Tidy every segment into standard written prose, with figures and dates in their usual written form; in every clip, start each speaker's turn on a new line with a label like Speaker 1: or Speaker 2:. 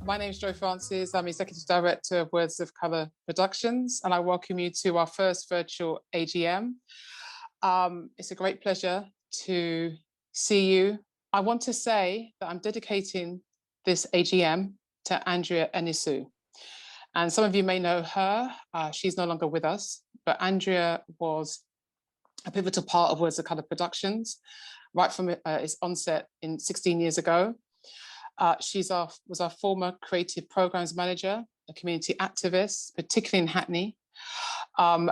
Speaker 1: My name is Jo Francis. I'm Executive Director of Words of Colour Productions, and I welcome you to our first virtual AGM. It's a great pleasure to see you. I want to say that I'm dedicating this AGM to Andrea Enisu. And some of you may know her. She's no longer with us, but Andrea was a pivotal part of Words of Colour Productions right from its onset 16 years ago. She was our former creative programs manager, a community activist, particularly in Hackney. And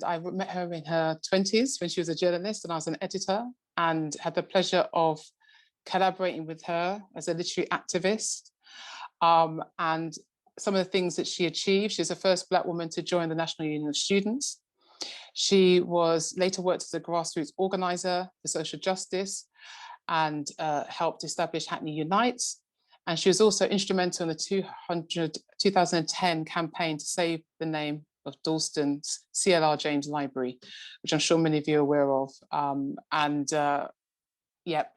Speaker 1: I met her in her 20s when she was a journalist and I was an editor, and had the pleasure of collaborating with her as a literary activist. And some of the things that she achieved: she was the first Black woman to join the National Union of Students. She later worked as a grassroots organizer for social justice and helped establish Hackney Unites. And she was also instrumental in the 2010 campaign to save the name of Dalston's CLR James Library, which I'm sure many of you are aware of.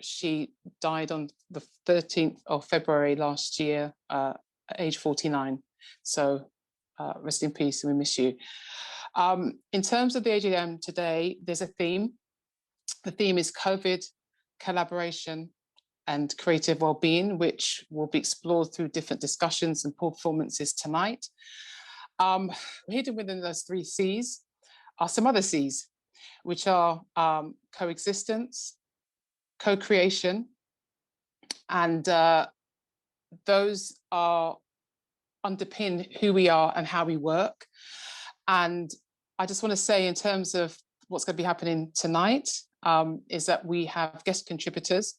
Speaker 1: She died on the 13th of February last year at age 49. So rest in peace, and we miss you. In terms of the AGM today, there's a theme. The theme is COVID, collaboration, and creative well-being, which will be explored through different discussions and performances tonight. Hidden within those three C's are some other C's, which are coexistence, co-creation, and those are underpin who we are and how we work. And I just want to say, in terms of what's going to be happening tonight, is that we have guest contributors,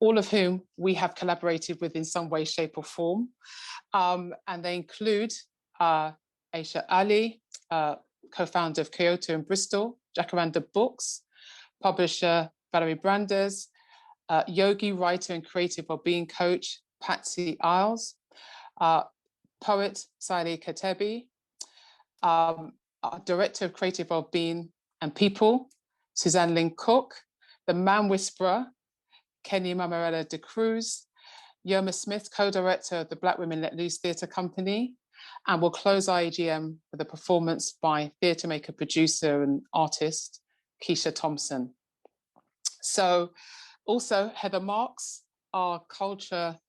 Speaker 1: all of whom we have collaborated with in some way, shape or form. And they include Aisha Ali, co-founder of Kiota in Bristol, Jacaranda Books, publisher Valerie Brandes, Yogi, writer and creative wellbeing coach, Patsy Isles, poet Saili, Katebe, director of creative wellbeing and people, Suzanne Lyn Cook, the man whisperer, Mammarella-D'Cruz, Yoma Smith, co-director of the Black Women Let Loose Theatre Company, and we'll close our AGM with a performance by Theatremaker, producer and artist, Keisha Thompson. So also Heather Marks, our cultural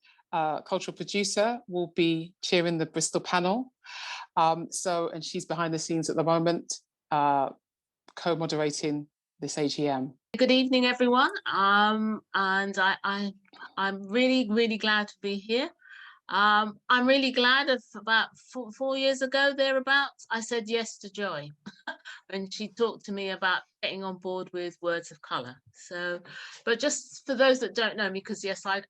Speaker 1: producer, will be chairing the Bristol panel. And she's behind the scenes at the moment, co-moderating this AGM.
Speaker 2: Good evening, everyone. And I'm really glad to be here. I'm really glad of about four years ago, thereabouts, I said yes to Joy when she talked to me about getting on board with Words of Colour. So, but just for those that don't know me, because yes, I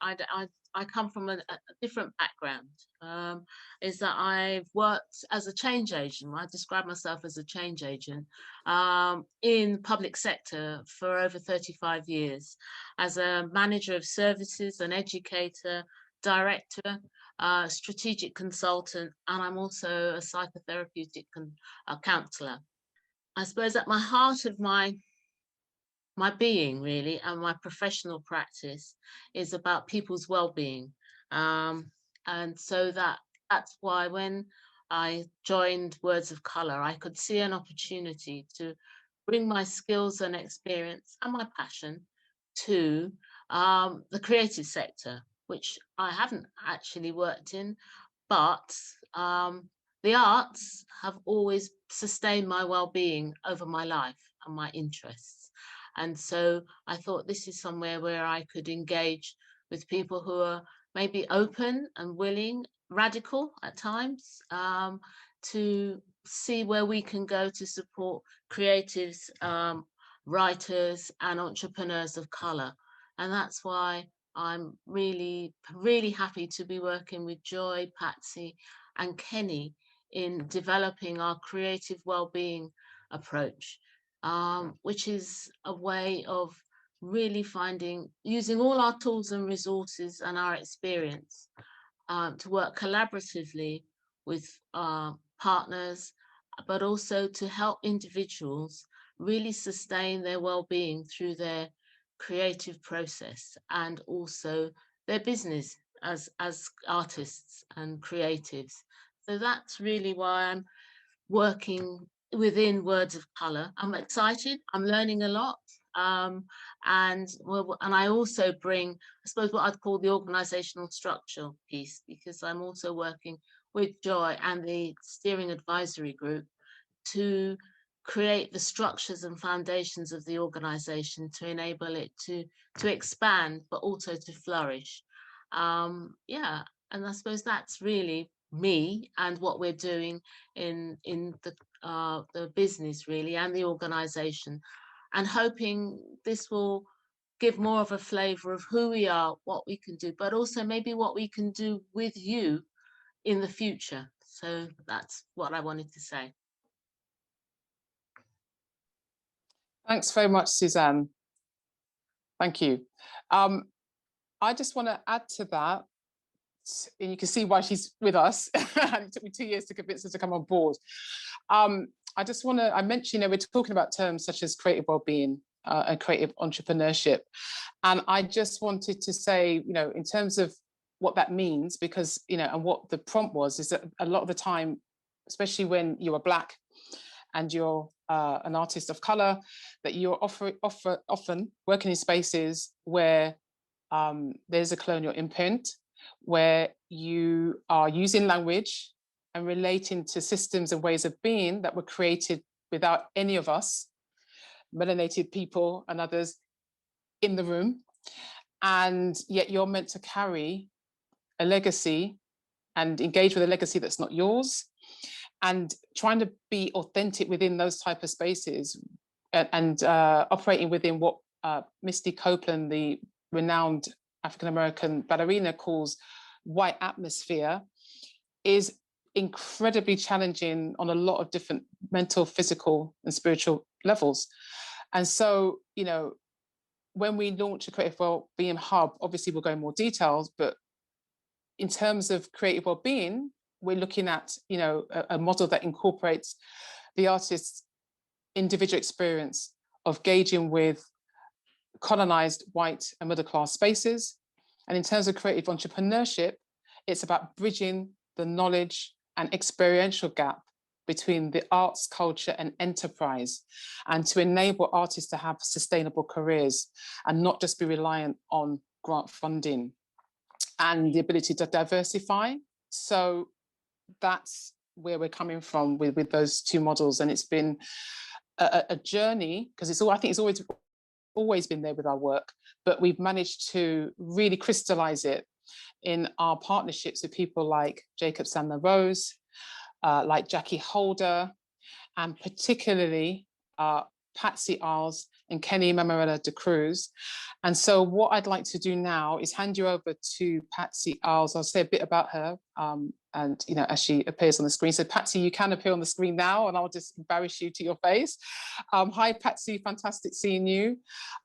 Speaker 2: come from a different background, is that I've worked as a change agent. I describe myself as a change agent in public sector for over 35 years, as a manager of services, an educator, director, strategic consultant, and I'm also a psychotherapeutic counsellor. I suppose at my heart of my being, really, and my professional practice is about people's well-being. And so that's why when I joined Words of Colour, I could see an opportunity to bring my skills and experience and my passion to the creative sector, which I haven't actually worked in, but the arts have always sustained my well-being over my life and my interests. And so I thought this is somewhere where I could engage with people who are maybe open and willing, radical at times, to see where we can go to support creatives, writers and entrepreneurs of colour. And that's why I'm really happy to be working with Joy, Patsy and Kenny in developing our creative well-being approach, which is a way of really using all our tools and resources and our experience to work collaboratively with partners, but also to help individuals really sustain their well-being through their creative process and also their business as artists and creatives. So that's really why I'm working within Words of Colour. I'm excited. I'm learning a lot. And I also bring, I suppose, what I'd call the organisational structure piece, because I'm also working with Joy and the steering advisory group to create the structures and foundations of the organisation to enable it to expand, but also to flourish. Yeah, and I suppose that's really me and what we're doing in the business, really, and the organisation, and hoping this will give more of a flavour of who we are, what we can do, but also maybe what we can do with you in the future. So that's what I wanted to say.
Speaker 1: Thanks very much, Suzanne. Thank you. I just want to add to that, and you can see why she's with us. And it took me 2 years to convince her to come on board. I just want to, I mentioned, you know, we're talking about terms such as creative well-being and creative entrepreneurship. And I just wanted to say, you know, in terms of what that means, because, you know, and what the prompt was, is that a lot of the time, especially when you are Black and you're an artist of color, that you're often working in spaces where there's a colonial imprint, where you are using language and relating to systems and ways of being that were created without any of us, melanated people and others, in the room. And yet you're meant to carry a legacy and engage with a legacy that's not yours, and trying to be authentic within those type of spaces, and operating within what Misty Copeland, the renowned African-American ballerina, calls white atmosphere, is incredibly challenging on a lot of different mental, physical, and spiritual levels. And so, you know, when we launch a Creative Wellbeing Hub, obviously we'll go in more details, but in terms of creative well-being, we're looking at, you know, a model that incorporates the artist's individual experience of gauging with colonized white and middle class spaces. And in terms of creative entrepreneurship, it's about bridging the knowledge and experiential gap between the arts, culture, and enterprise, and to enable artists to have sustainable careers and not just be reliant on grant funding, and the ability to diversify. So that's where we're coming from with those two models. And it's been a journey, because it's all, I think it's always been there with our work, but we've managed to really crystallize it in our partnerships with people like Jacob Sandler Rose, like Jackie Holder, and particularly Patsy Isles and Kenny Mammarella-D'Cruz. And so what I'd like to do now is hand you over to Patsy Isles. I'll say a bit about her, and, you know, as she appears on the screen. So Patsy, you can appear on the screen now, and I'll just embarrass you to your face. Hi, Patsy, fantastic seeing you.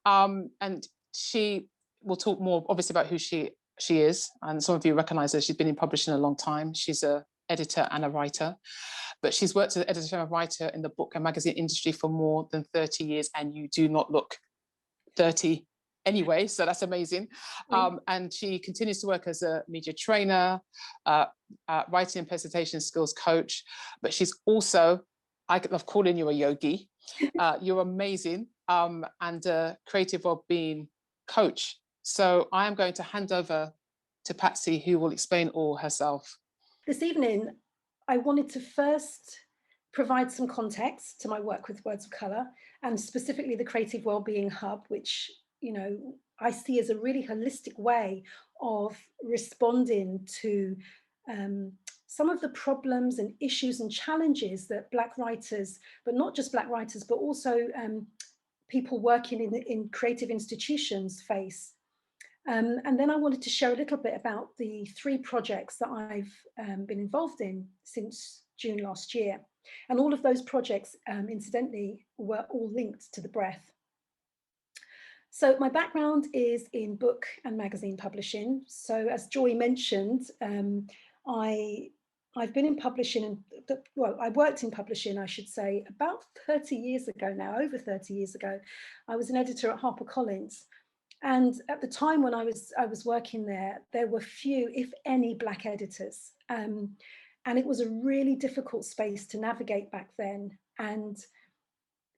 Speaker 1: And she will talk more, obviously, about who she is. And some of you recognize her. She's been in publishing a long time. She's an editor and a writer. But she's worked as an editor and a writer in the book and magazine industry for more than 30 years, and you do not look 30 anyway, so that's amazing. And she continues to work as a media trainer, writing and presentation skills coach, but she's also, I love calling you a yogi, you're amazing, and a creative well-being coach. So I am going to hand over to Patsy, who will explain all herself.
Speaker 3: This evening, I wanted to first provide some context to my work with Words of Colour, and specifically the Creative Wellbeing Hub, which, you know, I see as a really holistic way of responding to some of the problems and issues and challenges that Black writers, but not just Black writers, but also people working in creative institutions face. And then I wanted to share a little bit about the 3 projects that I've been involved in since June last year. And all of those projects, incidentally, were all linked to the breath. So my background is in book and magazine publishing. So as Joy mentioned, I've been in publishing, and well, I worked in publishing, I should say, about 30 years ago now, over 30 years ago. I was an editor at HarperCollins. And at the time when I was working there, there were few, if any, Black editors. And it was a really difficult space to navigate back then. And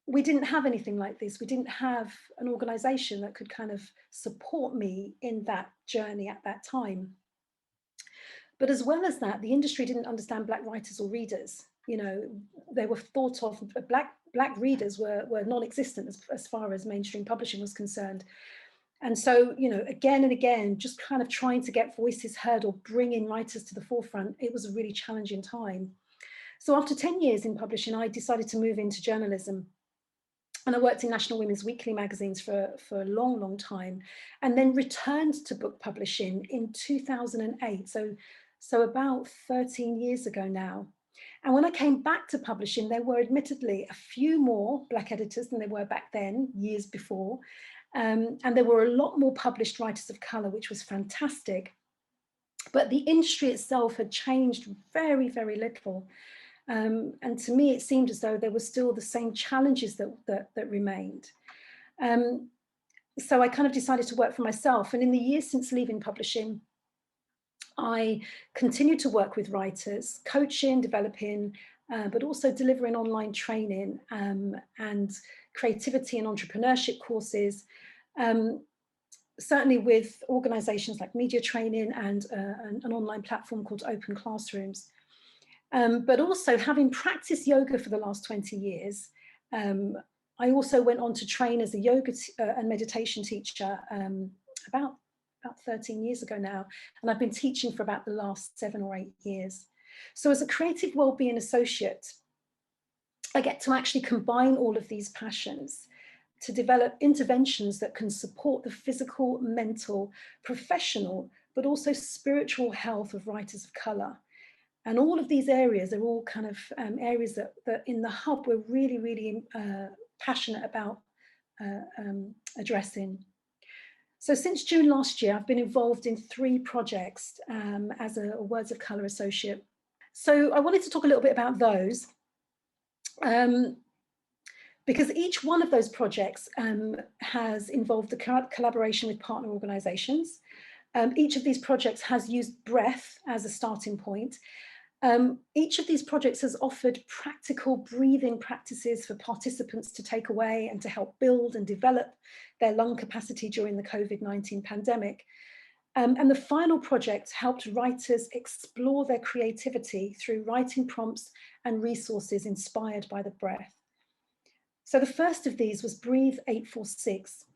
Speaker 3: we didn't have anything like this. We didn't have an organization that could kind of support me in that journey at that time. But as well as that, the industry didn't understand Black writers or readers. You know, they were thought of, Black readers were non-existent as far as mainstream publishing was concerned. And so, you know, again and again, just kind of trying to get voices heard or bring in writers to the forefront, it was a really challenging time. So after 10 years in publishing, I decided to move into journalism. And I worked in National Women's Weekly magazines for a long, long time, and then returned to book publishing in 2008. So about 13 years ago now. And when I came back to publishing, there were admittedly a few more Black editors than there were back then, years before. And there were a lot more published writers of colour, which was fantastic. But the industry itself had changed very, very little. And to me, it seemed as though there were still the same challenges that remained. So I kind of decided to work for myself. And in the years since leaving publishing, I continued to work with writers, coaching, developing, but also delivering online training and creativity and entrepreneurship courses, certainly with organisations like Media Training and an online platform called Open Classrooms. But also having practiced yoga for the last 20 years, I also went on to train as a yoga and meditation teacher about 13 years ago now, and I've been teaching for about the last 7 or 8 years. So as a creative wellbeing associate, I get to actually combine all of these passions to develop interventions that can support the physical, mental, professional, but also spiritual health of writers of colour. And all of these areas are all kind of areas that in the hub we're really, really passionate about addressing. So since June last year, I've been involved in 3 projects as a Words of Colour associate. So I wanted to talk a little bit about those because each one of those projects has involved a collaboration with partner organisations. Each of these projects has used breath as a starting point. Each of these projects has offered practical breathing practices for participants to take away and to help build and develop their lung capacity during the COVID-19 pandemic. And the final project helped writers explore their creativity through writing prompts and resources inspired by the breath. So the first of these was Breathe 846,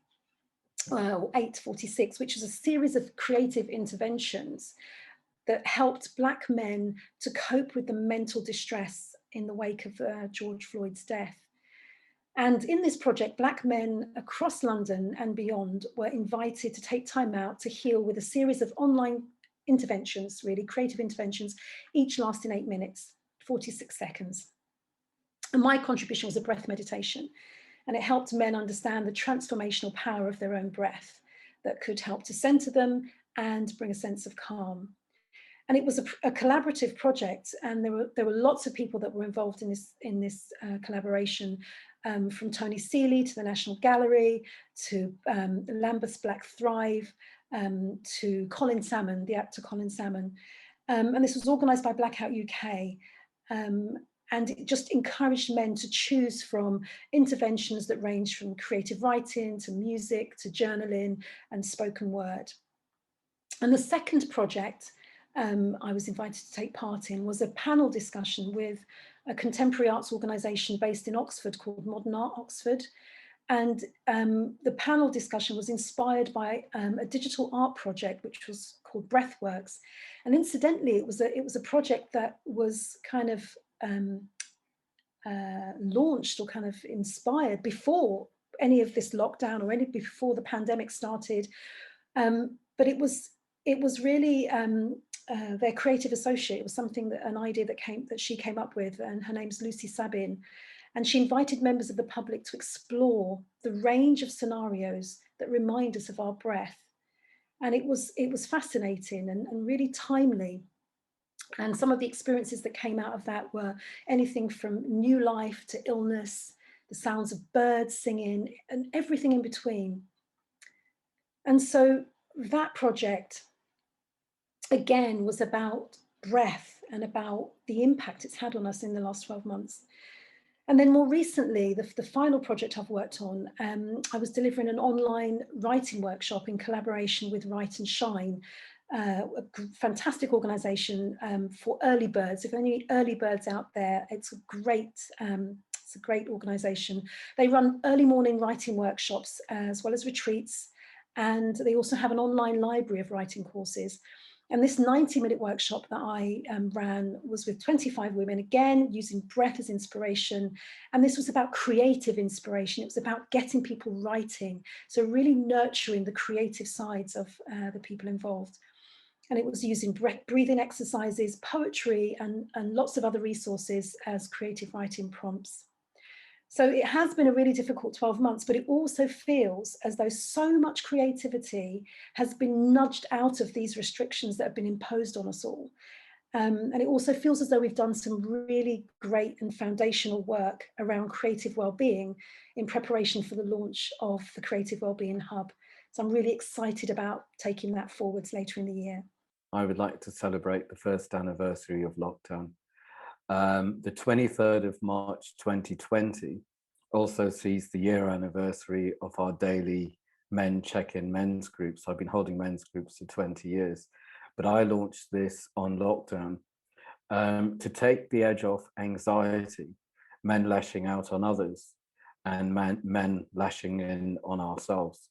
Speaker 3: 846, which was a series of creative interventions that helped Black men to cope with the mental distress in the wake of George Floyd's death. And in this project, Black men across London and beyond were invited to take time out to heal with a series of online interventions, really creative interventions, each lasting 8 minutes, 46 seconds. And my contribution was a breath meditation, and it helped men understand the transformational power of their own breath that could help to center them and bring a sense of calm. And it was a collaborative project, and there were lots of people that were involved in this collaboration, from Tony Saili to the National Gallery, to Lambeth's Black Thrive, to Colin Salmon, the actor Colin Salmon. And this was organised by Blackout UK. And it just encouraged men to choose from interventions that range from creative writing to music to journaling and spoken word. And the second project I was invited to take part in was a panel discussion with a contemporary arts organisation based in Oxford called Modern Art Oxford. And the panel discussion was inspired by a digital art project which was called Breathworks. And incidentally, it was a project that was kind of launched or kind of inspired before any of this lockdown or before the pandemic started. But it was really their creative associate. It was an idea that she came up with, and her name's Lucy Sabin. And she invited members of the public to explore the range of scenarios that remind us of our breath. And it was fascinating and really timely. And some of the experiences that came out of that were anything from new life to illness, the sounds of birds singing, and everything in between. And so that project, again, was about breath and about the impact it's had on us in the last 12 months. And then more recently, the final project I've worked on, I was delivering an online writing workshop in collaboration with Write and Shine, a fantastic organisation for early birds. If any early birds out there, it's a great organisation. They run early morning writing workshops as well as retreats, and they also have an online library of writing courses. And this 90-minute workshop that I ran was with 25 women, again, using breath as inspiration. And this was about creative inspiration. It was about getting people writing. So really nurturing the creative sides of the people involved. And it was using breathing exercises, poetry, and lots of other resources as creative writing prompts. So it has been a really difficult 12 months, but it also feels as though so much creativity has been nudged out of these restrictions that have been imposed on us all. And it also feels as though we've done some really great and foundational work around creative wellbeing in preparation for the launch of the Creative Wellbeing Hub. So I'm really excited about taking that forwards later in the year.
Speaker 4: I would like to celebrate the first anniversary of lockdown. The 23rd of March 2020 also sees the year anniversary of our daily men check-in men's groups. I've been holding men's groups for 20 years, but I launched this on lockdown to take the edge off anxiety, men lashing out on others and men lashing in on ourselves.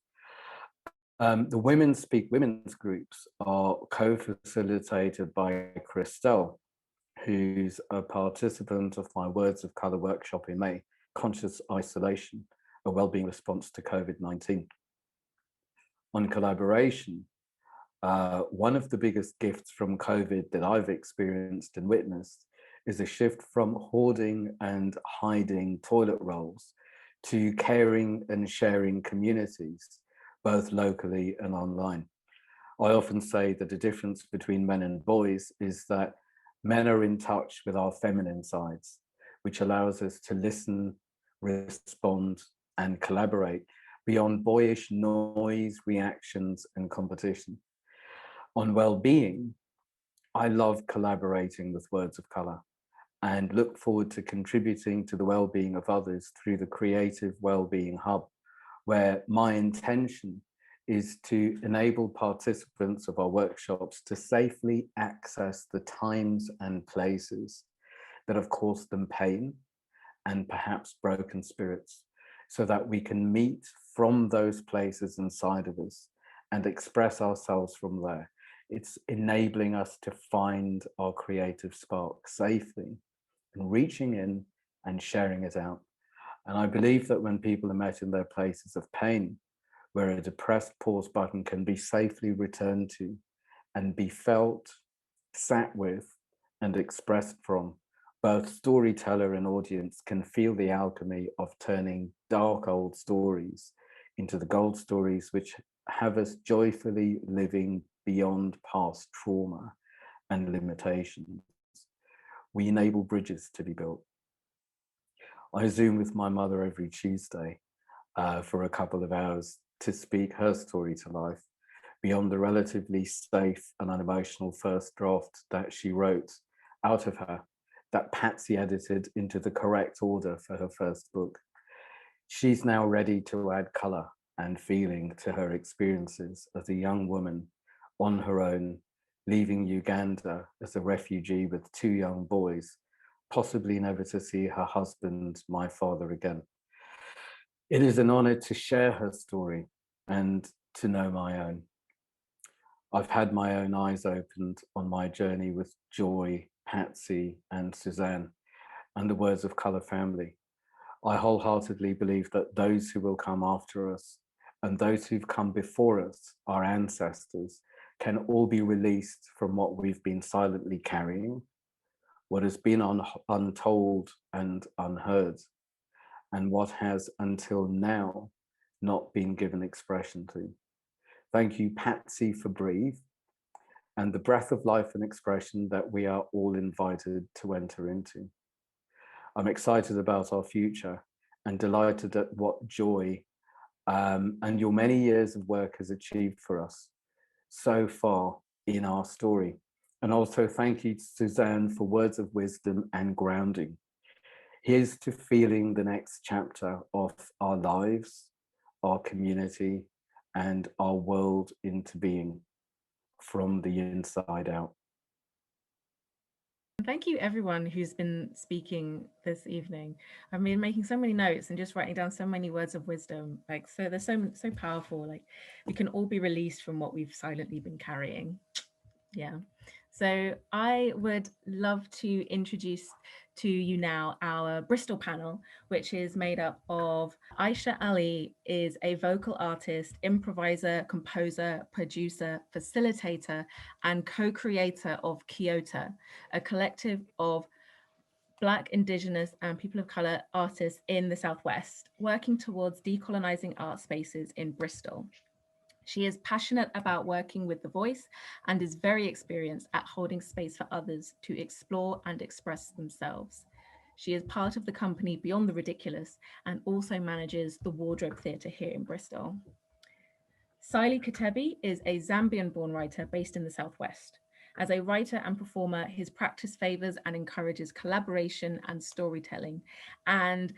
Speaker 4: The Women Speak Women's groups are co-facilitated by Christelle, who's a participant of my Words of Colour workshop in May, Conscious Isolation, a Wellbeing Response to COVID-19. On collaboration, one of the biggest gifts from COVID that I've experienced and witnessed is a shift from hoarding and hiding toilet rolls to caring and sharing communities, both locally and online. I often say that the difference between men and boys is that men are in touch with our feminine sides, which allows us to listen, respond, and collaborate beyond boyish noise, reactions, and competition. On well-being, I love collaborating with Words of Colour and look forward to contributing to the well-being of others through the Creative Wellbeing Hub, where my intention is to enable participants of our workshops to safely access the times and places that have caused them pain and perhaps broken spirits, so that we can meet from those places inside of us and express ourselves from there. It's enabling us to find our creative spark safely and reaching in and sharing it out. And I believe that when people are met in their places of pain, where a depressed pause button can be safely returned to and be felt, sat with, and expressed from, both storyteller and audience can feel the alchemy of turning dark old stories into the gold stories which have us joyfully living beyond past trauma and limitations. We enable bridges to be built. I Zoom with my mother every Tuesday for a couple of hours to speak her story to life beyond the relatively safe and unemotional first draft that she wrote out of her, that Patsy edited into the correct order for her first book. She's now ready to add colour and feeling to her experiences as a young woman on her own, leaving Uganda as a refugee with 2 young boys, possibly never to see her husband, my father, again. It is an honor to share her story and to know my own. I've had my own eyes opened on my journey with Joy, Patsy, and Suzanne, and the Words of Colour family. I wholeheartedly believe that those who will come after us and those who've come before us, our ancestors, can all be released from what we've been silently carrying, what has been untold and unheard, and what has until now not been given expression to. Thank you, Patsy, for Breathe and the breath of life and expression that we are all invited to enter into. I'm excited about our future and delighted at what joy and your many years of work has achieved for us so far in our story. And also thank you, Suzanne, for words of wisdom and grounding. Here's to feeling the next chapter of our lives, our community, and our world into being from the inside out.
Speaker 5: Thank you everyone who's been speaking this evening. I've been making so many notes and just writing down so many words of wisdom. Like, so they're so powerful. Like, we can all be released from what we've silently been carrying. Yeah. So I would love to introduce to you now our Bristol panel, which is made up of Aisha Ali, is a vocal artist, improviser, composer, producer, facilitator, and co-creator of Kiota, a collective of Black, Indigenous, and people of colour artists in the Southwest, working towards decolonising art spaces in Bristol. She is passionate about working with the voice and is very experienced at holding space for others to explore and express themselves. She is part of the company Beyond the Ridiculous and also manages the Wardrobe Theatre here in Bristol. Saili Katebe is a Zambian-born writer based in the Southwest. As a writer and performer, his practice favours and encourages collaboration and storytelling. And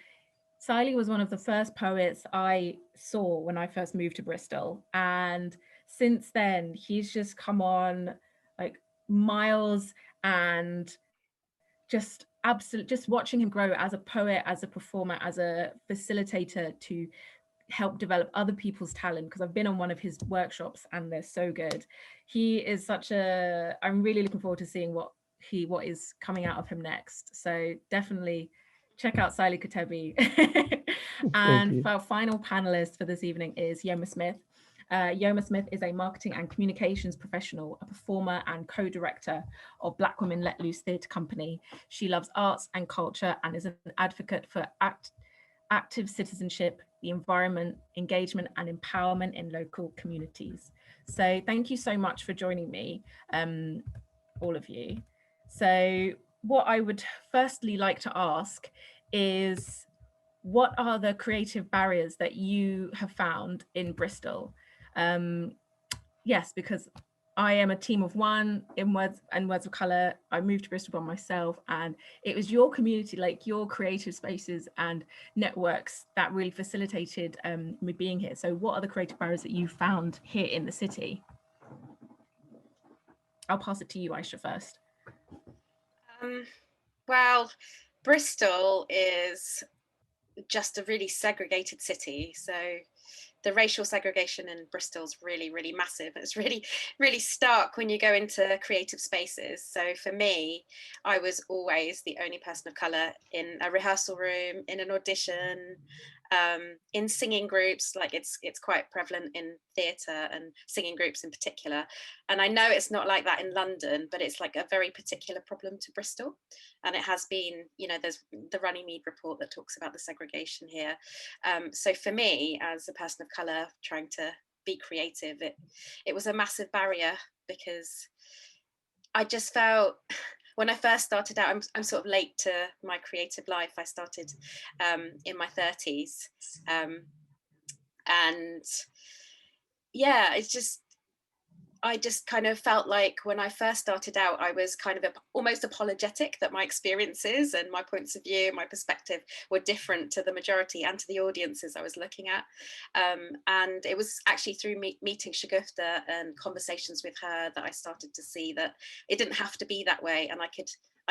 Speaker 5: Saili was one of the first poets I saw when I first moved to Bristol. And since then, he's just come on like miles, and just watching him grow as a poet, as a performer, as a facilitator to help develop other people's talent, because I've been on one of his workshops and they're so good. He is I'm really looking forward to seeing what is coming out of him next. So definitely check out Saili Katebe. And our final panelist for this evening is Yoma Smith. Yoma Smith is a marketing and communications professional, a performer and co-director of Black Women Let Loose Theatre Company. She loves arts and culture and is an advocate for active citizenship, the environment, engagement and empowerment in local communities. So thank you so much for joining me, all of you. So what I would firstly like to ask is, what are the creative barriers that you have found in Bristol? Yes, because I am a team of one in Words of Colour. I moved to Bristol by myself, and it was your community, like your creative spaces and networks, that really facilitated me being here. So what are the creative barriers that you found here in the city? I'll pass it to you, Aisha, first.
Speaker 6: Well, Bristol is just a really segregated city. So the racial segregation in Bristol is really, really massive. It's really, really stark when you go into creative spaces. So for me, I was always the only person of colour in a rehearsal room, in an audition, in singing groups. Like it's quite prevalent in theatre and singing groups in particular. And I know it's not like that in London, but it's like a very particular problem to Bristol. And it has been, you know, there's the Runnymede report that talks about the segregation here. So for me, as a person of colour trying to be creative, it was a massive barrier, because I just felt, when I first started out, I'm sort of late to my creative life. I started in my 30s. And yeah, I just kind of felt like when I first started out, I was kind of almost apologetic that my experiences and my points of view, my perspective were different to the majority and to the audiences I was looking at. And it was actually through meeting Shagufta and conversations with her that I started to see that it didn't have to be that way, and I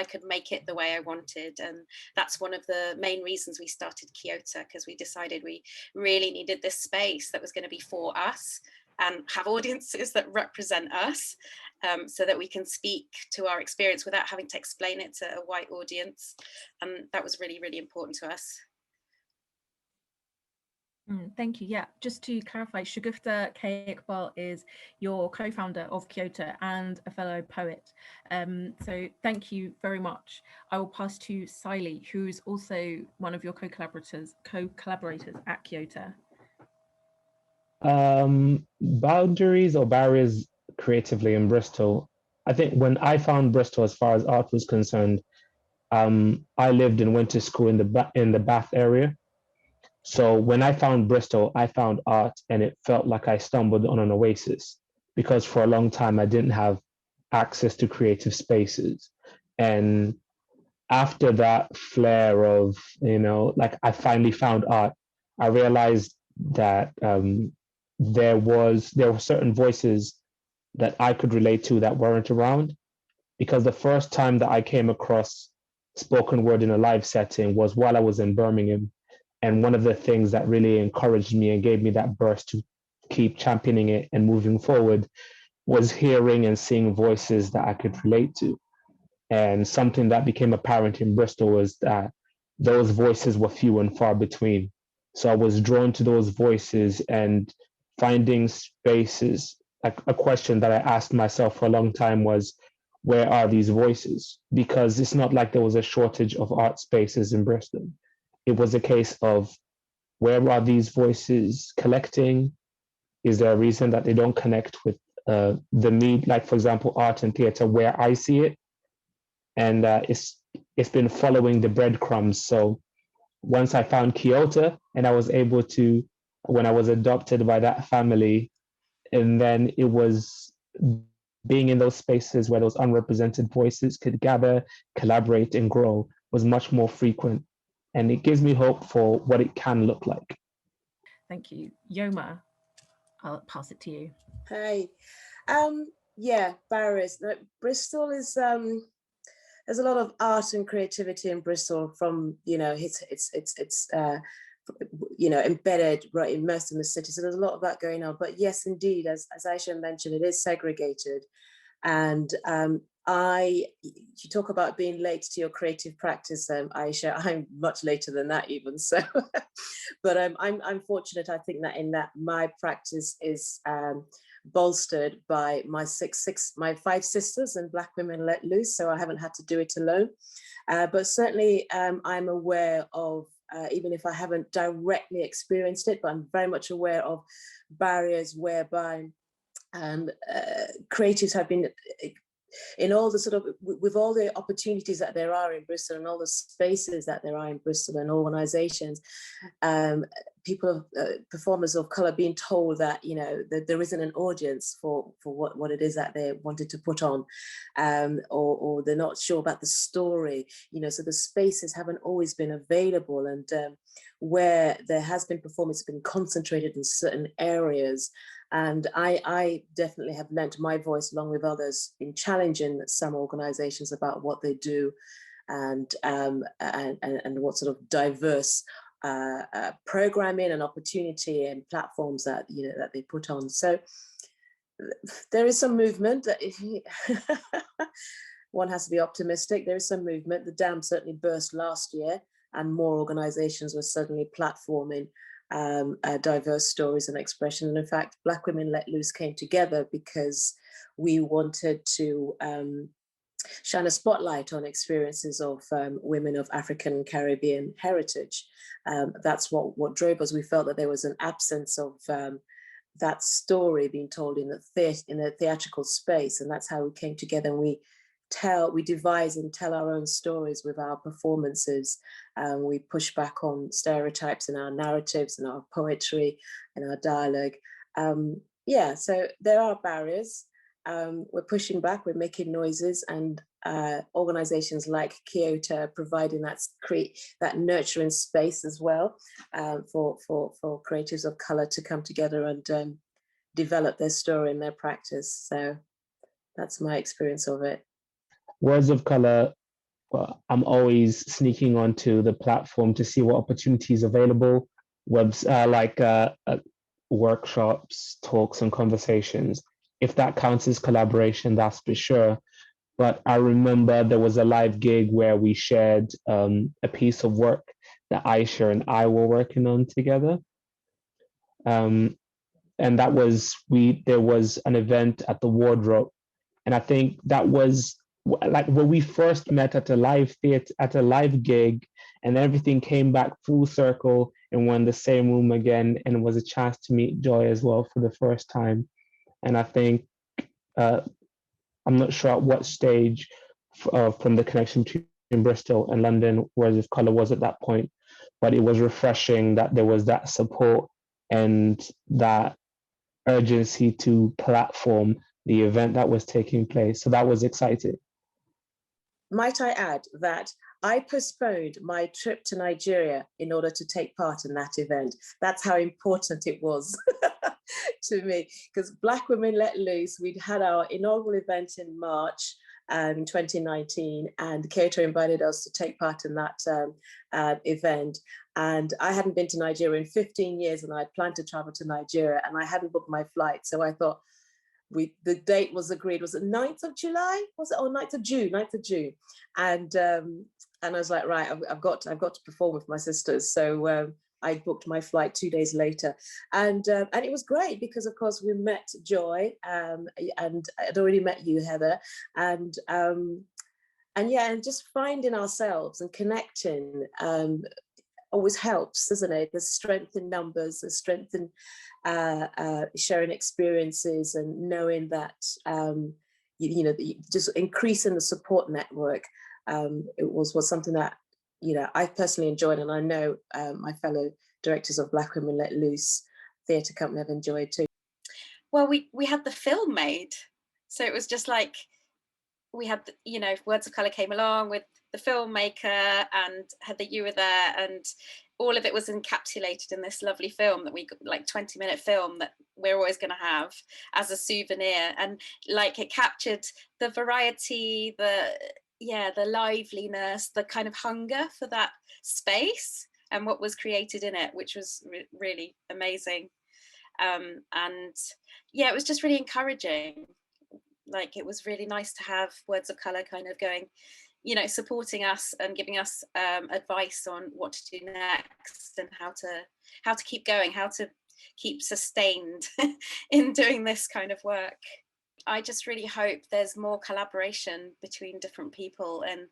Speaker 6: could make it the way I wanted. And that's one of the main reasons we started Kiota, because we decided we really needed this space that was going to be for us and have audiences that represent us, so that we can speak to our experience without having to explain it to a white audience. And that was really, really important to us.
Speaker 5: Thank you. Yeah, just to clarify, Shagufta K. Iqbal is your co-founder of Kiota and a fellow poet. So thank you very much. I will pass to Saili, who's also one of your co-collaborators at Kiota.
Speaker 7: Boundaries or barriers creatively in Bristol. I think when I found Bristol, as far as art was concerned, I lived and went to school in the Bath area, So when I found Bristol, I found art, and it felt like I stumbled on an oasis, because for a long time I didn't have access to creative spaces. And after that flare of, like, I finally found art, I realized that there were certain voices that I could relate to that weren't around. Because the first time that I came across spoken word in a live setting was while I was in Birmingham. And one of the things that really encouraged me and gave me that burst to keep championing it and moving forward was hearing and seeing voices that I could relate to. And something that became apparent in Bristol was that those voices were few and far between. So I was drawn to those voices and finding spaces. Like, a question that I asked myself for a long time was, where are these voices? Because it's not like there was a shortage of art spaces in Bristol. It was a case of, where are these voices collecting? Is there a reason that they don't connect with the need, like, for example, art and theatre where I see it? And it's been following the breadcrumbs. So once I found Kiota, and I was able to, when I was adopted by that family, and then it was being in those spaces where those unrepresented voices could gather, collaborate, and grow was much more frequent. And it gives me hope for what it can look like.
Speaker 5: Thank you. Yoma, I'll pass it to you.
Speaker 8: Hey, yeah, barriers. Bristol is there's a lot of art and creativity in Bristol. From it's embedded, right, immersed in the city. So there's a lot of that going on. But yes, indeed, as Aisha mentioned, it is segregated. And you talk about being late to your creative practice, Aisha. I'm much later than that even. So, but I'm fortunate. I think that in that my practice is bolstered by my my 5 sisters and Black Women Let Loose. So I haven't had to do it alone. But certainly I'm aware of, even if I haven't directly experienced it, but I'm very much aware of barriers whereby creatives have been, in all the sort of, with all the opportunities that there are in Bristol and all the spaces that there are in Bristol and organizations, people, performers of color, being told that, that there isn't an audience for what it is that they wanted to put on, or they're not sure about the story, so the spaces haven't always been available. And where there has been performance, it's been concentrated in certain areas. And I definitely have lent my voice along with others in challenging some organizations about what they do, and what sort of diverse programming and opportunity and platforms that that they put on. So there is some movement. That one has to be optimistic. There is some movement. The dam certainly burst last year, and more organizations were suddenly platforming diverse stories and expression. And in fact, Black Women Let Loose came together because we wanted to shine a spotlight on experiences of women of African and Caribbean heritage. That's what drove us. We felt that there was an absence of that story being told in the theatrical space, and that's how we came together. And we devise and tell our own stories with our performances. We push back on stereotypes in our narratives and our poetry and our dialogue. So there are barriers. We're pushing back, we're making noises, and organizations like Kiota providing that nurturing space as well, for creatives of color to come together and develop their story and their practice. So that's my experience of it.
Speaker 7: Words of color, well, I'm always sneaking onto the platform to see what opportunities available, workshops, talks, and conversations. If that counts as collaboration, that's for sure. But I remember there was a live gig where we shared a piece of work that Aisha and I were working on together. And that was, there was an event at the Wardrobe. And I think that was like when we first met at a live theater, at a live gig, and everything came back full circle and we're in the same room again, and it was a chance to meet Joy as well for the first time. And I think, I'm not sure at what stage from the connection between Bristol and London Words of Colour was at that point, but it was refreshing that there was that support and that urgency to platform the event that was taking place. So that was exciting.
Speaker 8: Might I add that I postponed my trip to Nigeria in order to take part in that event. That's how important it was to me, because Black Women Let Loose, we'd had our inaugural event in March in 2019, and Kiota invited us to take part in that event. And I hadn't been to Nigeria in 15 years, and I'd planned to travel to Nigeria, and I hadn't booked my flight. So I thought, the date was agreed, was it 9th of July? Was it? Oh, 9th of June, 9th of June. And I was like, right, I've got to perform with my sisters. So I booked my flight 2 days later. And it was great because, of course, we met Joy, and I'd already met you, Heather. And yeah, and just finding ourselves and connecting always helps, doesn't it? There's strength in numbers, there's strength in sharing experiences, and knowing that just increasing the support network. It was something that I personally enjoyed, and I know my fellow directors of Black Women Let Loose Theatre Company have enjoyed too.
Speaker 6: Well, we had the film made, so it was just like we had Words of Colour came along with the filmmaker, and Heather, you were there, and all of it was encapsulated in this lovely film that we got, like 20-minute film that we're always going to have as a souvenir. And like it captured the variety, the liveliness, the kind of hunger for that space and what was created in it, which was really amazing. And yeah, it was just really encouraging. Like it was really nice to have Words of Colour kind of going, supporting us and giving us advice on what to do next and how to keep going, how to keep sustained in doing this kind of work. I just really hope there's more collaboration between different people. And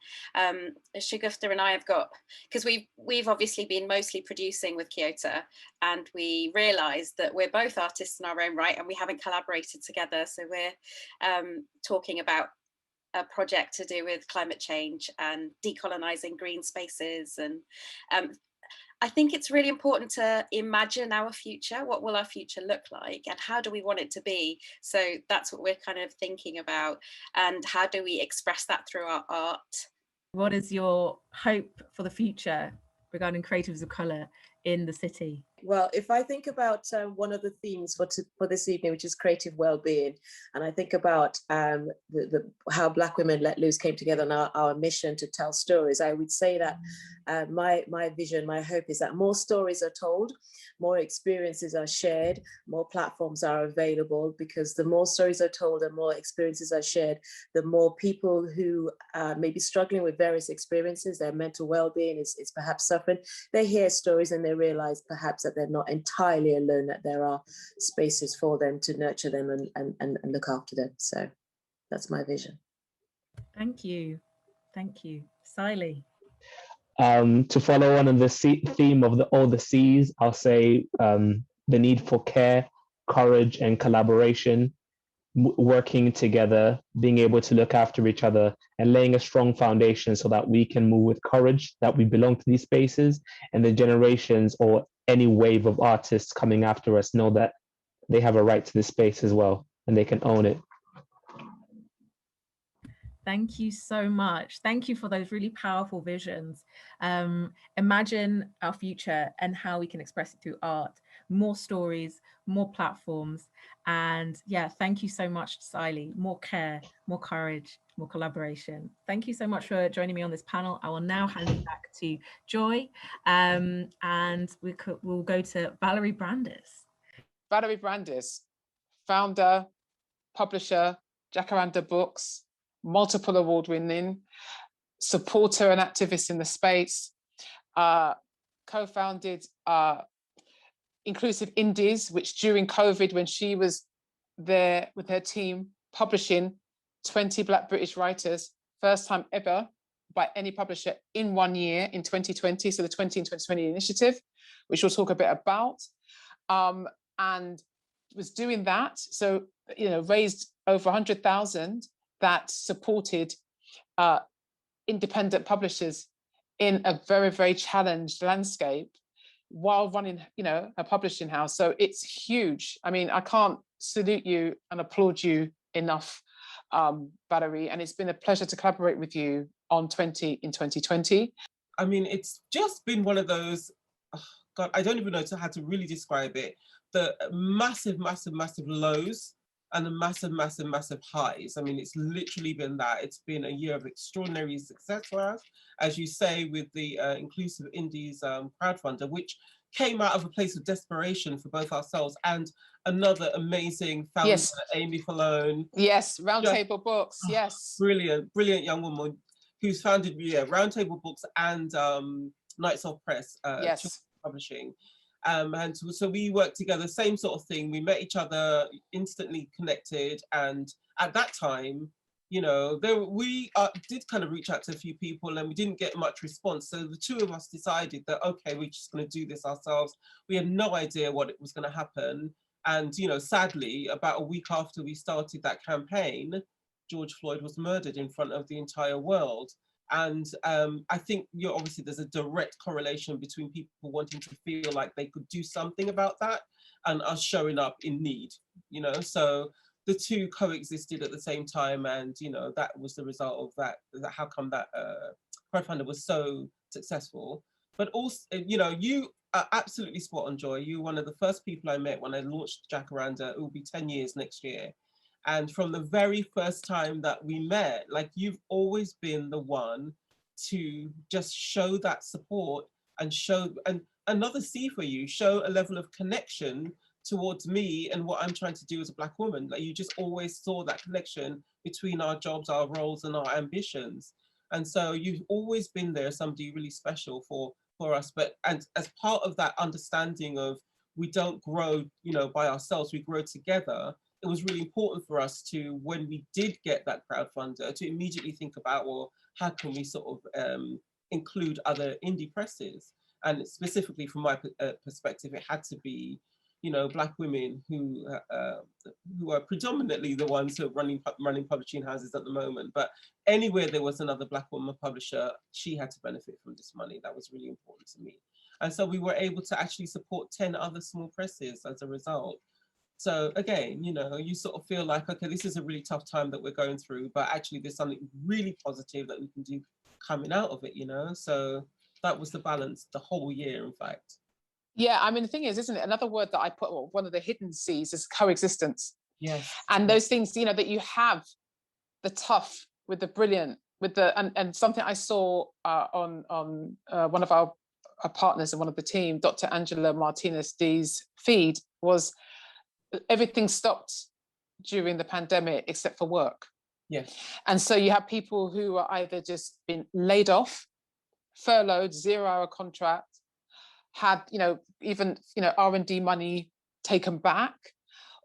Speaker 6: Shagufta and I have got, because we've obviously been mostly producing with Kiota, and we realised that we're both artists in our own right and we haven't collaborated together. So we're talking about a project to do with climate change and decolonizing green spaces. And I think it's really important to imagine our future. What will our future look like and how do we want it to be? So that's what we're kind of thinking about. And how do we express that through our art?
Speaker 5: What is your hope for the future regarding creatives of colour in the city?
Speaker 8: Well, if I think about one of the themes for this evening, which is creative well-being, and I think about how Black Women Let Loose came together and our mission to tell stories, I would say that my vision, my hope is that more stories are told, more experiences are shared, more platforms are available, because the more stories are told and more experiences are shared, the more people who may be struggling with various experiences, their mental well-being is perhaps suffering, they hear stories and they realize perhaps that they're not entirely alone, that there are spaces for them to nurture them and look after them. So that's my vision.
Speaker 5: Thank you. Thank you. Saili.
Speaker 7: To follow on the theme of all the C's, I'll say the need for care, courage, and collaboration, working together, being able to look after each other, and laying a strong foundation so that we can move with courage, that we belong to these spaces, and the generations or any wave of artists coming after us know that they have a right to this space as well, and they can own it.
Speaker 5: Thank you so much. Thank you for those really powerful visions. Imagine our future and how we can express it through art, more stories, more platforms. And yeah, thank you so much, Saili. More care, more courage, more collaboration. Thank you so much for joining me on this panel. I will now hand it back to Joy, and we'll go to Valerie Brandes.
Speaker 1: Valerie Brandes, founder, publisher, Jacaranda Books, multiple award winning, supporter and activist in the space, co-founded Inclusive Indies, which during COVID, when she was there with her team, publishing 20 Black British writers, first time ever by any publisher in 1 year in 2020. So the 20 in 2020 initiative, which we'll talk a bit about, and was doing that. So, raised over 100,000 that supported independent publishers in a very, very challenged landscape while running, you know, a publishing house. So it's huge. I mean, I can't salute you and applaud you enough, Valerie, and it's been a pleasure to collaborate with you on 2020.
Speaker 9: I mean, it's just been one of those, oh God, I don't even know how to really describe it. The massive, massive, massive lows and the massive, massive, massive highs. I mean, it's literally been that. It's been a year of extraordinary success for us, as you say, with the Inclusive Indies crowdfunder, which came out of a place of desperation for both ourselves and another amazing founder, yes, Amy Falone.
Speaker 1: Yes, Roundtable Books, yes.
Speaker 9: Brilliant, brilliant young woman who's founded Roundtable Books and Nights of Press,
Speaker 1: yes,
Speaker 9: publishing. And so we worked together, same sort of thing. We met each other, instantly connected. And at that time, you know, we did kind of reach out to a few people and we didn't get much response. So the two of us decided that, okay, we're just going to do this ourselves. We had no idea what it was going to happen. And, you know, sadly, about a week after we started that campaign, George Floyd was murdered in front of the entire world. And I think, you know, obviously there's a direct correlation between people wanting to feel like they could do something about that and us showing up in need, you know. So the two coexisted at the same time, and, you know, that was the result of that how come that crowdfunder was so successful. But also, you know, you are absolutely spot on, Joy. You were one of the first people I met when I launched Jacaranda. It will be 10 years next year. And from the very first time that we met, like, you've always been the one to just show that support and show, and another C for you, show a level of connection towards me and what I'm trying to do as a Black woman. Like, you just always saw that connection between our jobs, our roles, and our ambitions. And so you've always been there, somebody really special for us. But, and as part of that understanding of, we don't grow, you know, by ourselves, we grow together. It was really important for us to, when we did get that crowdfunder, to immediately think about, well, how can we sort of include other indie presses? And specifically from my perspective, it had to be, you know, Black women who are predominantly the ones who are running publishing houses at the moment. But anywhere there was another Black woman publisher, she had to benefit from this money. That was really important to me. And so we were able to actually support 10 other small presses as a result. So again, you know, you sort of feel like, okay, this is a really tough time that we're going through, but actually there's something really positive that we can do coming out of it, you know? So that was the balance the whole year, in fact.
Speaker 1: Yeah, I mean, the thing is, isn't it? Another word that I put, well, one of the hidden C's is coexistence.
Speaker 9: Yes.
Speaker 1: And those things, you know, that you have the tough with the brilliant, with the, and something I saw on one of our partners and one of the team, Dr. Angela Martinez-D's feed, was everything stopped during the pandemic except for work.
Speaker 9: Yes.
Speaker 1: And so you have people who are either just been laid off, furloughed, 0-hour contract, had, you know, even, you know, R&D money taken back,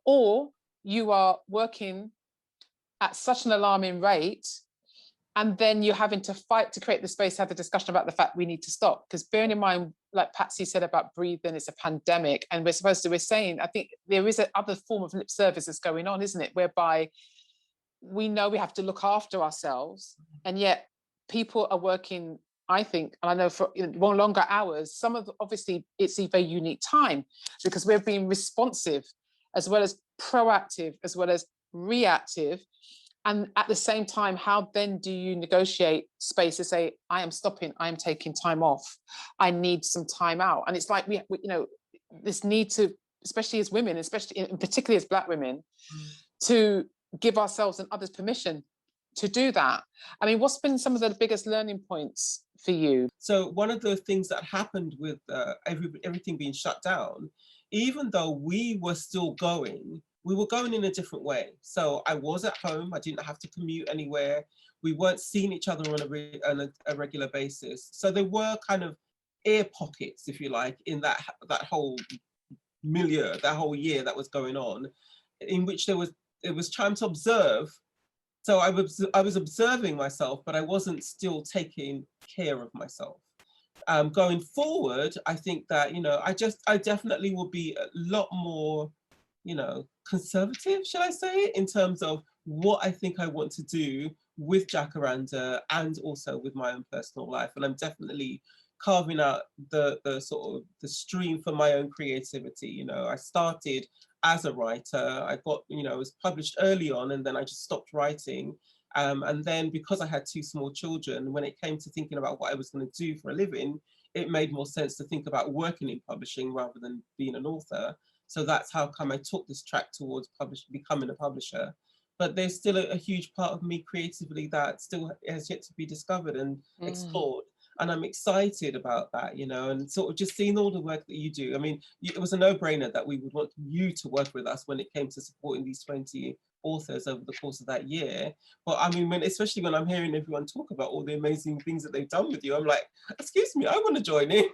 Speaker 1: or you are working at such an alarming rate, and then you're having to fight to create the space to have the discussion about the fact we need to stop. Because bearing in mind, like Patsy said about breathing, it's a pandemic, and we're saying, I think there is a other form of lip service that's going on, isn't it? Whereby we know we have to look after ourselves, and yet people are working, I think, and I know for longer hours. Some of, obviously, it's a very unique time because we're being responsive as well as proactive, as well as reactive. And at the same time, how then do you negotiate space to say, I am stopping, I am taking time off, I need some time out? And it's like, we you know, this need to, especially as women, especially particularly as Black women, to give ourselves and others permission to do that. I mean, what's been some of the biggest learning points for you?
Speaker 9: So one of the things that happened with everything being shut down, even though we were still going, we were going in a different way. So I was at home, I didn't have to commute anywhere. We weren't seeing each other on a regular basis. So there were kind of air pockets, if you like, in that whole milieu, that whole year that was going on, in which it was time to observe. So I was observing myself, but I wasn't still taking care of myself. Going forward, I think that, you know, I definitely will be a lot more, you know, conservative, shall I say, in terms of what I think I want to do with Jacaranda and also with my own personal life. And I'm definitely carving out the sort of the stream for my own creativity. You know, I started as a writer. I got, you know, I was published early on, and then I just stopped writing. And then because I had 2 small children, when it came to thinking about what I was going to do for a living, it made more sense to think about working in publishing rather than being an author. So that's how come I took this track towards becoming a publisher. But there's still a huge part of me creatively that still has yet to be discovered and explored. And I'm excited about that, you know, and sort of just seeing all the work that you do. I mean, it was a no-brainer that we would want you to work with us when it came to supporting these 20 authors over the course of that year. But I mean, especially when I'm hearing everyone talk about all the amazing things that they've done with you, I'm like, excuse me, I want to join in.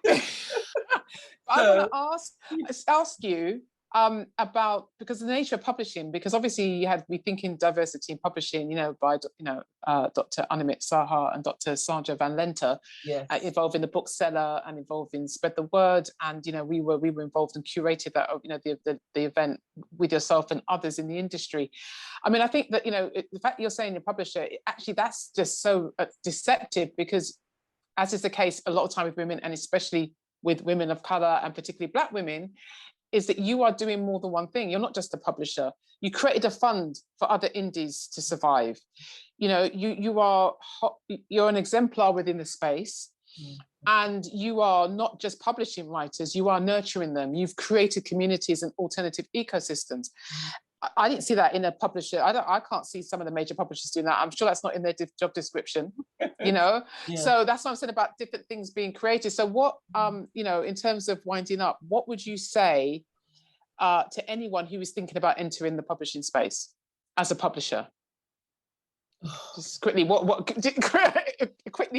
Speaker 1: I want to ask you about, because the nature of publishing, because obviously you had we thinking diversity in publishing, you know, by Dr. Anamit Saha and Dr. Sandra Van Lenter,
Speaker 9: yes.
Speaker 1: Involved in the bookseller and involved in Spread the Word, and you know we were involved and curated that, you know, the event with yourself and others in the industry. I mean, I think that, you know, the fact that you're saying you're a publisher, actually that's just so deceptive, because as is the case a lot of time with women, and especially with women of color and particularly Black women, is that you are doing more than one thing. You're not just a publisher. You created a fund for other indies to survive. You know, you're an exemplar within the space, and you are not just publishing writers, you are nurturing them. You've created communities and alternative ecosystems. I didn't see that in a publisher. I can't see some of the major publishers doing that. I'm sure that's not in their job description, you know? Yeah. So that's what I'm saying about different things being created. So what, you know, in terms of winding up, what would you say to anyone who is thinking about entering the publishing space as a publisher? Just quickly, what quickly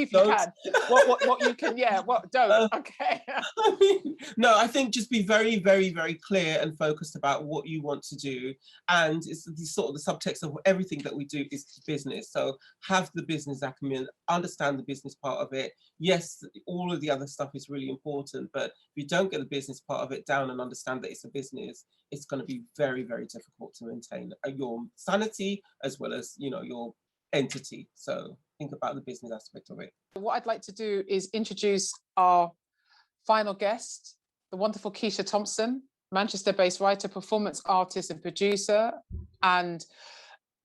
Speaker 1: if you can, what you can, yeah, what don't, okay.
Speaker 9: I mean, no, I think just be very, very, very clear and focused about what you want to do, and it's the sort of the subtext of everything that we do is business. So have the business acumen, understand the business part of it. Yes, all of the other stuff is really important, but if you don't get the business part of it down and understand that it's a business, it's going to be very, very difficult to maintain your sanity as well as, you know, your entity. So think about the business aspect of it.
Speaker 1: What I'd like to do is introduce our final guest, the wonderful Keisha Thompson, Manchester-based writer, performance artist and producer, and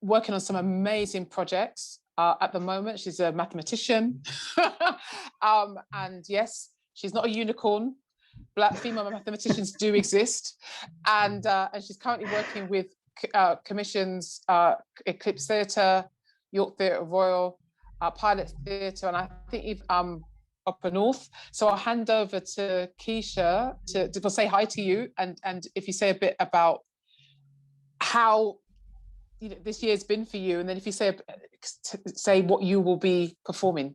Speaker 1: working on some amazing projects at the moment. She's a mathematician, and yes, she's not a unicorn. Black female mathematicians do exist, and she's currently working with commissions, Eclipse Theatre, York Theatre Royal, Pilot Theatre, and I think even Opera North. So I'll hand over to Keisha to say hi to you, and if you say a bit about how, you know, this year's been for you, and then if you say what you will be performing.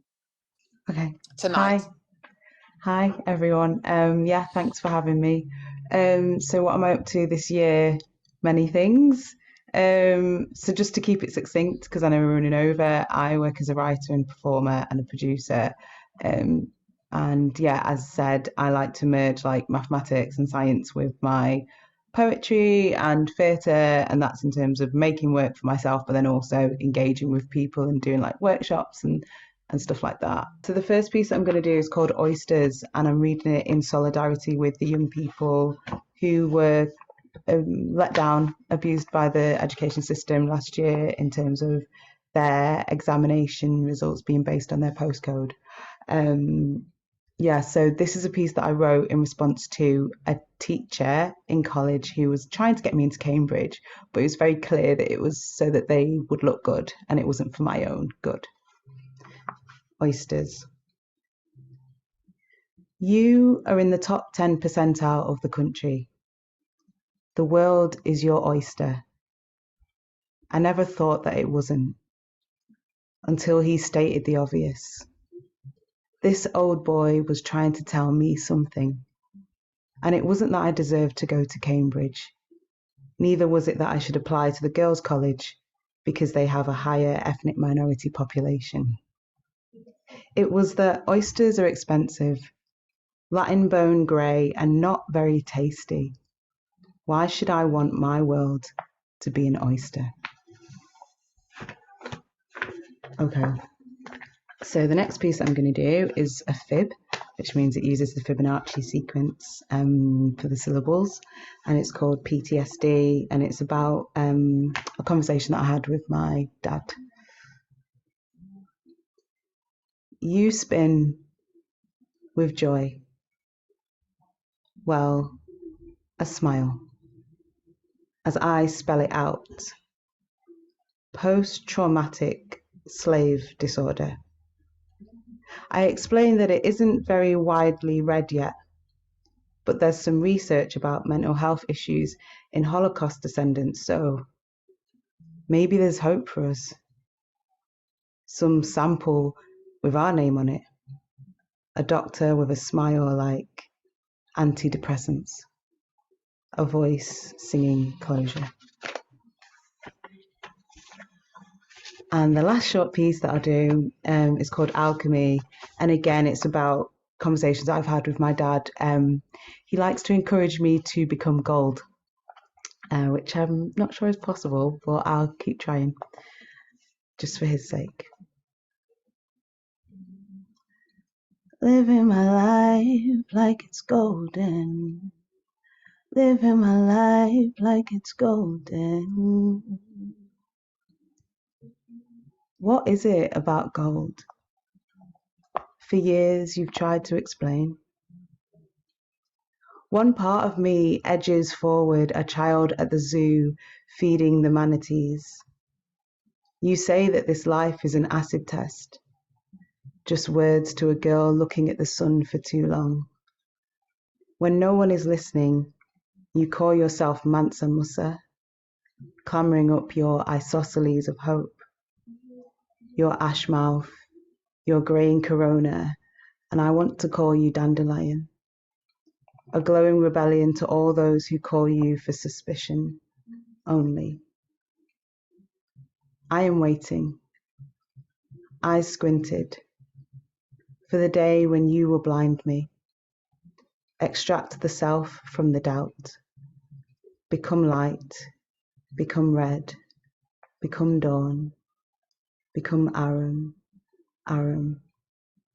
Speaker 10: Okay.
Speaker 1: Tonight.
Speaker 10: Hi everyone. Yeah, thanks for having me. So what am I up to this year? Many things. So just to keep it succinct, because I know we're running over, I work as a writer and performer and a producer. And yeah, as said, I like to merge like mathematics and science with my poetry and theatre, and that's in terms of making work for myself, but then also engaging with people and doing like workshops and stuff like that. So the first piece that I'm going to do is called Oysters, and I'm reading it in solidarity with the young people who were let down, abused by the education system last year in terms of their examination results being based on their postcode. Yeah, so this is a piece that I wrote in response to a teacher in college who was trying to get me into Cambridge, but it was very clear that it was so that they would look good and it wasn't for my own good. Oysters. You are in the top 10 percentile of the country. The world is your oyster. I never thought that it wasn't, until he stated the obvious. This old boy was trying to tell me something, and it wasn't that I deserved to go to Cambridge. Neither was it that I should apply to the girls' college because they have a higher ethnic minority population. It was that oysters are expensive, Latin bone grey, and not very tasty. Why should I want my world to be an oyster? Okay. So the next piece that I'm going to do is a fib, which means it uses the Fibonacci sequence for the syllables, and it's called PTSD, and it's about a conversation that I had with my dad. You spin with joy. Well, a smile. As I spell it out. Post-traumatic slave disorder. I explain that it isn't very widely read yet, but there's some research about mental health issues in Holocaust descendants, so maybe there's hope for us. Some sample with our name on it. A doctor with a smile like antidepressants. A voice singing closure. And the last short piece that I'll do is called Alchemy. And again, it's about conversations I've had with my dad. He likes to encourage me to become gold, which I'm not sure is possible, but I'll keep trying just for his sake. Living my life like it's golden. Living my life like it's golden. What is it about gold? For years you've tried to explain. One part of me edges forward, a child at the zoo feeding the manatees. You say that this life is an acid test, just words to a girl looking at the sun for too long. When no one is listening, you call yourself Mansa Musa, clambering up your isosceles of hope, your ash mouth, your greying corona, and I want to call you Dandelion. A glowing rebellion to all those who call you for suspicion only. I am waiting, eyes squinted, for the day when you will blind me. Extract the self from the doubt. Become light, become red, become dawn, become Aram, Aram,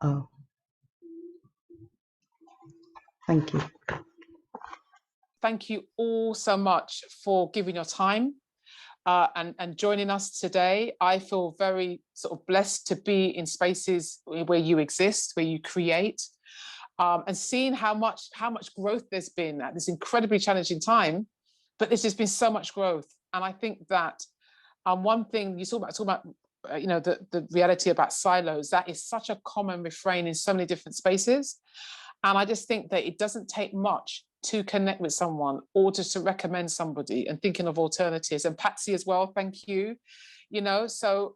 Speaker 10: oh. Thank you.
Speaker 1: Thank you all so much for giving your time and joining us today. I feel very sort of blessed to be in spaces where you exist, where you create, and seeing how much growth there's been at this incredibly challenging time, but there's just been so much growth. And I think that one thing you talk about you know, the reality about silos, that is such a common refrain in so many different spaces. And I just think that it doesn't take much to connect with someone or just to recommend somebody and thinking of alternatives. And Patsy as well, thank you. You know, so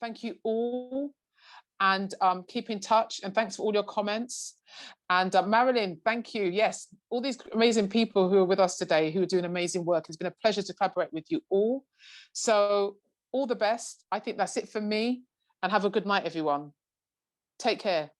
Speaker 1: thank you all, and keep in touch, and thanks for all your comments. And Marilyn, thank you. Yes, all these amazing people who are with us today who are doing amazing work. It's been a pleasure to collaborate with you all. So all the best. I think that's it for me, and have a good night, everyone. Take care.